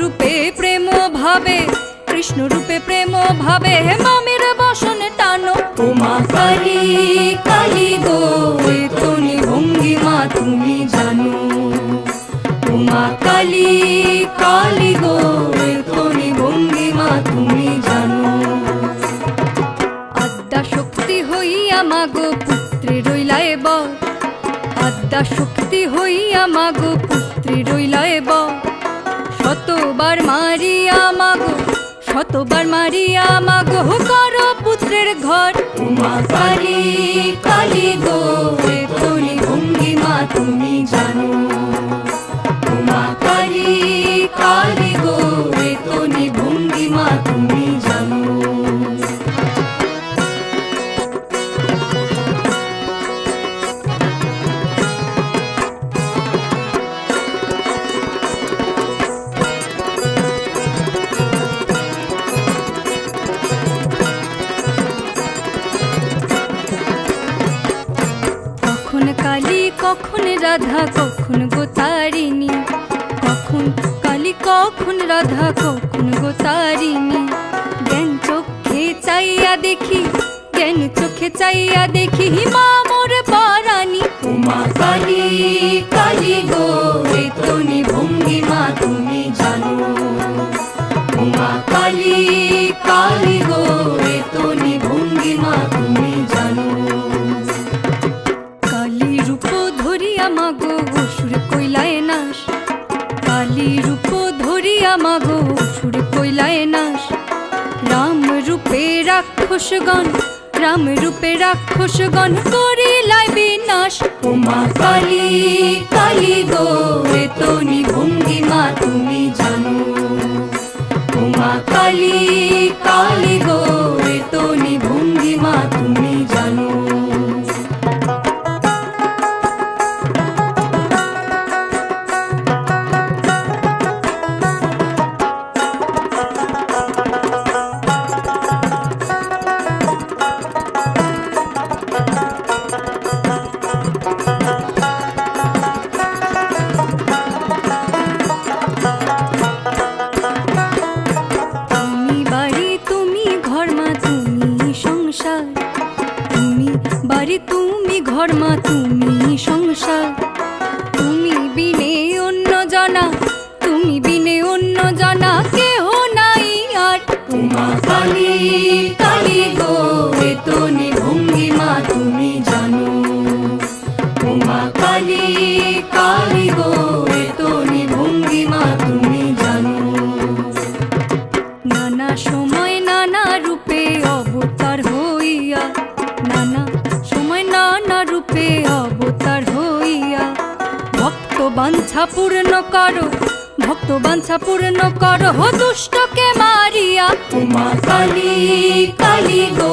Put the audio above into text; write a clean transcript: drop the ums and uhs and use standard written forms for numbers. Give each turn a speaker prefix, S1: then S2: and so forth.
S1: রূপে প্রেম ভাবে, কৃষ্ণ রূপে প্রেম ভাবে, মামির বসন টানো।
S2: উমা কালী কালী গো এ তনি ভঙ্গিমা তুমি জানো। উমা কালী কালী গো এ তনি ভঙ্গিমা তুমি জানো।
S1: আদ্যা শক্তি হইয়া মাগো পুত্রে রইলায় বর, আদ্যা শক্তি হইয়া মাগো পুত্রে রইলায় বর। শতবার মারিয়া মাগো, শতবার মারিয়া মাগো করো পুত্রের ঘর।
S2: উমা কালী কালী গো এ তনি ভঙ্গিমা তুমি জানো। উমা কালী কালী গো এ তনি ভঙ্গিমা তুমি জানো।
S1: কখন কালী কখন রাধা কখন গোতারিণী, কখন কালী কখন রাধা কখন গোতারিণী। জ্ঞান চোখে চাইয়া দেখি, জ্ঞান চোখে চাইয়া দেখি মা মোর পরাণী।
S2: উমা কালী কালী গো এ তনি ভঙ্গিমা তুমি জানো। উমা কালী কালী গো এ তনি ভঙ্গিমা তুমি জানো।
S1: কালী রূপ ধরিয়া মাগো অসুর কইলায় নাশ, কালী রূপ ধরিয়া মাগো অসুর কইলায় নাশ। রাম রূপে রাক্ষসগণ, রাম রূপে রাক্ষসগণ করিলায় বিনাশ।
S2: উমা কালী কালী গো এ তনি ভঙ্গিমা তুমি জানো। উমা কালী কালী গো এ তনি ভঙ্গিমা তুমি জানো।
S1: তুমি বাড়ি তুমি ঘর মা তুমি সংসার, তুমি বাড়ি তুমি ঘর মা তুমি সংসার। তুমি বিনে অন্য জনা, তুমি বিনে অন্য জনা কেহ নাই আর।
S2: উমা কালী কালী গো এ তনি ভঙ্গিমা তুমি জানো। উমা কালী কালী গো এ তনি ভঙ্গিমা তুমি জানো।
S1: নানা সময় নানা রূপে অবতার হইয়া, নানা সময় নানা রূপে অবতার হইয়া। ভক্ত বাঞ্ছা পূর্ণ করো, ভক্ত বাঞ্ছা পূর্ণ করো দুষ্টকে মারিয়া।
S2: উমা কালী কালী গো